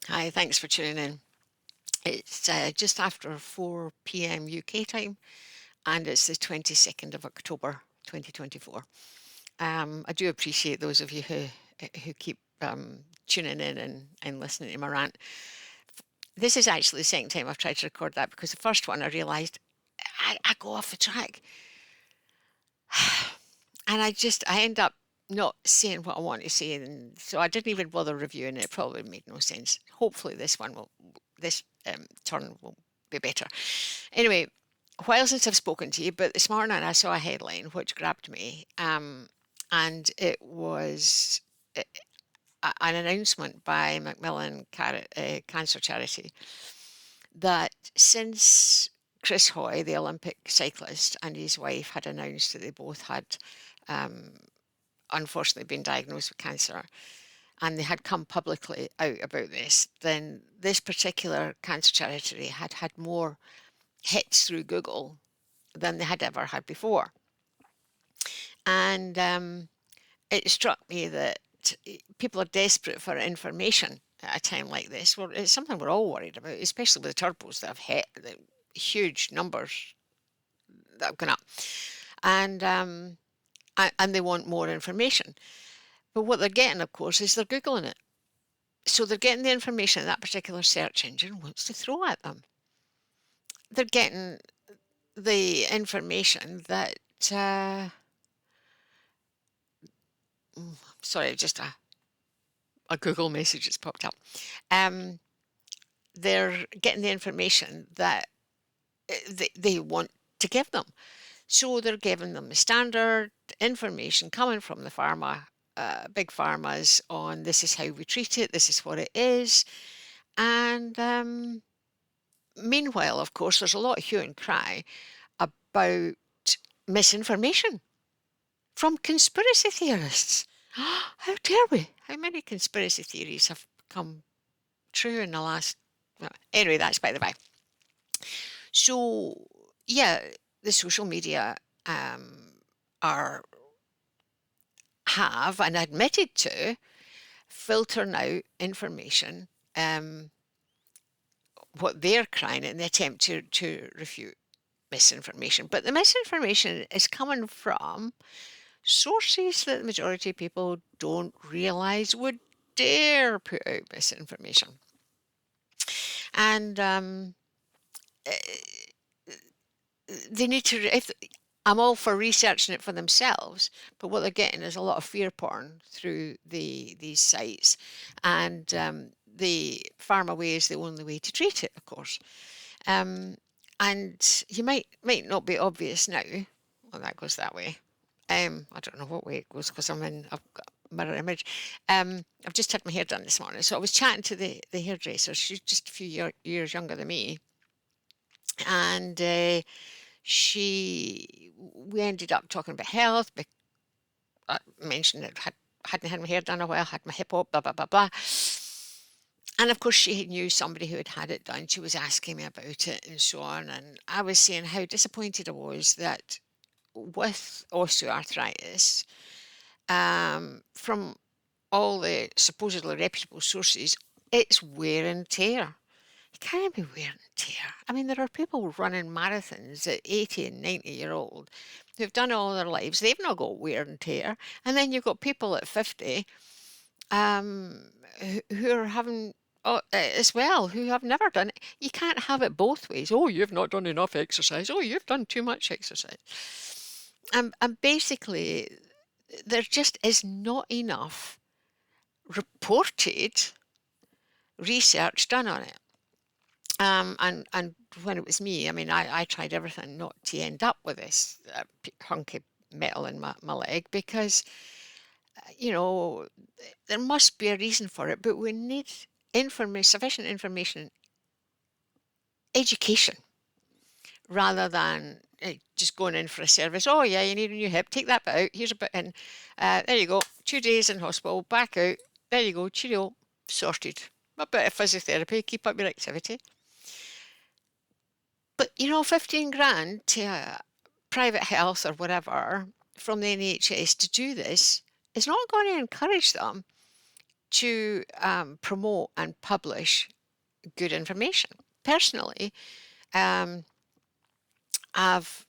Hi, thanks for tuning in. It's just after 4 p.m. UK time, and it's the 22nd of October 2024. I do appreciate those of you who keep tuning in and listening to my rant. This is actually the second time I've tried to record that because the first one I realised I go off the track, and I end up not saying what I want to say, and so I didn't even bother reviewing it. It probably made no sense. Hopefully, this turn will be better. Anyway, while since I've spoken to you, but this morning I saw a headline which grabbed me, and it was an announcement by Macmillan Cancer Charity that since Chris Hoy, the Olympic cyclist, and his wife had announced that they both had unfortunately been diagnosed with cancer, and they had come publicly out about this, then this particular cancer charity had had more hits through Google than they had ever had before. And it struck me that people are desperate for information at a time like this. Well, it's something we're all worried about, especially with the turbos that have hit the huge numbers that have gone up. And and they want more information. But what they're getting, of course, is they're Googling it. So they're getting the information that particular search engine wants to throw at them. They're getting the information that, sorry, just a Google message that's popped up. Um, they're getting the information that they want to give them. So they're giving them the standard information coming from the big pharmas on this is how we treat it, this is what it is. And meanwhile, of course, there's a lot of hue and cry about misinformation from conspiracy theorists. How dare we? How many conspiracy theories have come true in the last. Well, anyway, that's by the by. So, yeah, the social media are have and admitted to filtering out information, what they're crying in the attempt to refute misinformation. But the misinformation is coming from sources that the majority of people don't realise would dare put out misinformation. And they need to, if I'm all for researching it for themselves, but what they're getting is a lot of fear porn through these sites, and the pharma way is the only way to treat it, of course. And you might not be obvious now. Well, that goes that way. I don't know what way it goes because I've got a mirror image. I've just had my hair done this morning, so I was chatting to the hairdresser. She's just a few years younger than me, and we ended up talking about health. I mentioned that hadn't had my hair done a while, had my hip up, blah blah blah blah. And of course, she knew somebody who had had it done. She was asking me about it and so on. And I was saying how disappointed I was that with osteoarthritis, from all the supposedly reputable sources, it's wear and tear. It can't be wear and tear. I mean, there are people running marathons at 80 and 90-year old who've done it all their lives. They've not got wear and tear. And then you've got people at 50 who are having as well, who have never done it. You can't have it both ways. Oh, you've not done enough exercise. Oh, you've done too much exercise. And basically, there just is not enough reported research done on it. And when it was me, I mean, I tried everything not to end up with this hunky metal in my leg because, you know, there must be a reason for it, but we need sufficient information, education, rather than just going in for a service. Oh, yeah, you need a new hip. Take that bit out. Here's a bit in. There you go. 2 days in hospital. Back out. There you go. Cheerio. Sorted. A bit of physiotherapy. Keep up your activity. But, 15 grand to private health or whatever from the NHS to do this is not going to encourage them to promote and publish good information. Personally, um, I've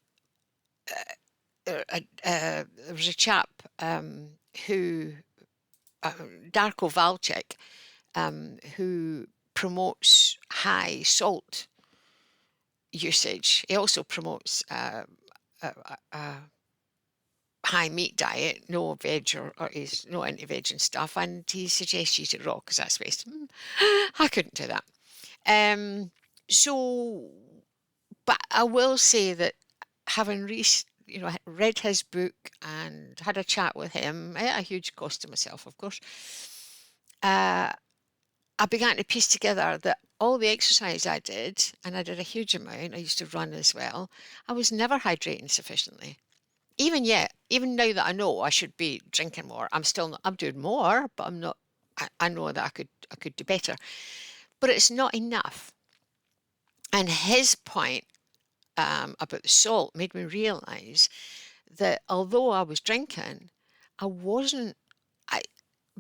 there was a chap who Darko Valchik, who promotes high salt usage. He also promotes a high meat diet, no veg, or he's no into veg and stuff, and he suggests you eat it raw because that's waste. I couldn't do that. Um, so, but I will say that having read his book and had a chat with him at a huge cost to myself, of course, I began to piece together that all the exercise I did, and I did a huge amount, I used to run as well, I was never hydrating sufficiently. Even yet, even now that I know I should be drinking more, I'm still not, I'm doing more, but I'm not, I know that I could do better, but it's not enough. And his point about the salt made me realize that although I was drinking, I wasn't, I,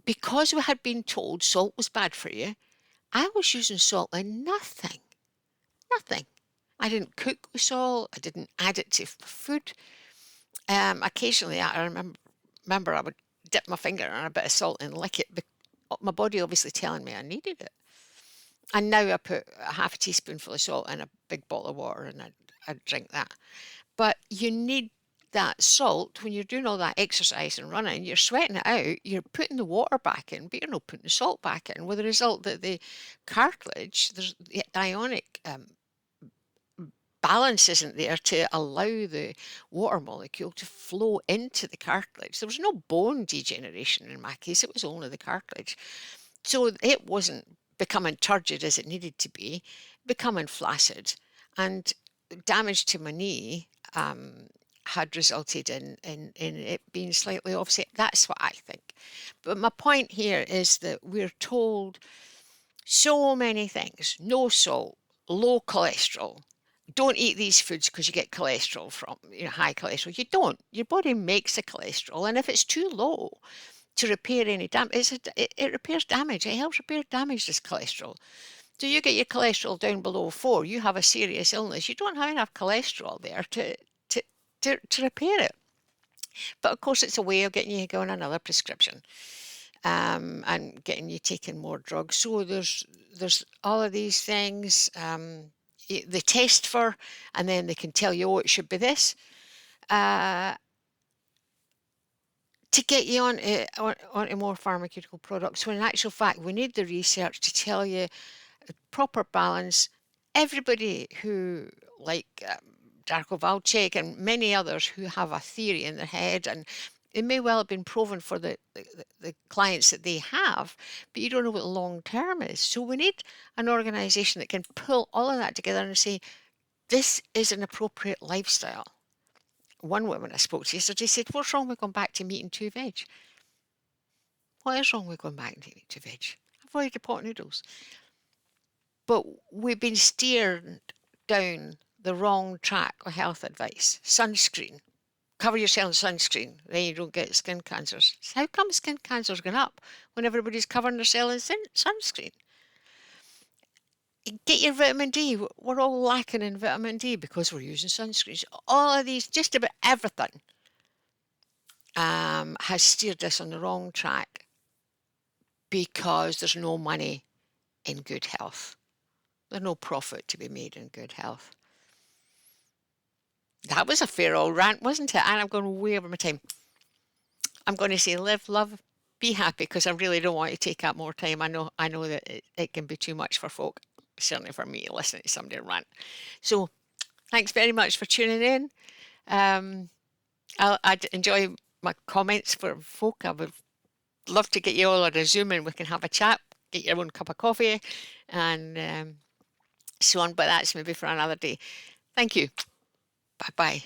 because we had been told salt was bad for you, I was using salt in nothing, nothing. I didn't cook with salt. I didn't add it to food. Occasionally, I remember I would dip my finger in a bit of salt and lick it. My body obviously telling me I needed it. And now I put a half a teaspoonful of salt in a big bottle of water and I drink that. But you need that salt when you're doing all that exercise and running. You're sweating it out. You're putting the water back in, but you're not putting the salt back in. With the result that the cartilage, there's the ionic balance isn't there to allow the water molecule to flow into the cartilage. There was no bone degeneration in my case, it was only the cartilage. So it wasn't becoming turgid as it needed to be, becoming flaccid. And damage to my knee had resulted in it being slightly offset. That's what I think. But my point here is that we're told so many things: no salt, low cholesterol. Don't eat these foods because you get cholesterol from, high cholesterol. You don't. Your body makes the cholesterol, and if it's too low to repair any damage, it repairs damage. It helps repair damage, this cholesterol. So you get your cholesterol down below 4, you have a serious illness. You don't have enough cholesterol there to repair it. But of course, it's a way of getting you going another prescription. And getting you taking more drugs. So there's all of these things. They test for, and then they can tell you, oh, it should be this, to get you onto more pharmaceutical products. When in actual fact, we need the research to tell you proper balance. Everybody who, like Darko Valchek and many others who have a theory in their head, and it may well have been proven for the clients that they have, but you don't know what long term is. So we need an organisation that can pull all of that together and say, this is an appropriate lifestyle. One woman I spoke to yesterday said, what's wrong with going back to meat and 2 veg? What is wrong with going back to meat and 2 veg? Avoid the pot noodles. But we've been steered down the wrong track with health advice. Sunscreen. Cover yourself in sunscreen, then you don't get skin cancers. How come skin cancer's going up when everybody's covering themselves in sunscreen? Get your vitamin D. We're all lacking in vitamin D because we're using sunscreens. All of these, just about everything, has steered us on the wrong track because there's no money in good health. There's no profit to be made in good health. That was a fair old rant, wasn't it? And I'm going way over my time. I'm going to say live, love, be happy, because I really don't want to take up more time. I know that it can be too much for folk, certainly for me, listening to somebody rant. So thanks very much for tuning in. I'd enjoy my comments for folk. I would love to get you all on a Zoom and we can have a chat, get your own cup of coffee and so on. But that's maybe for another day. Thank you. Bye-bye.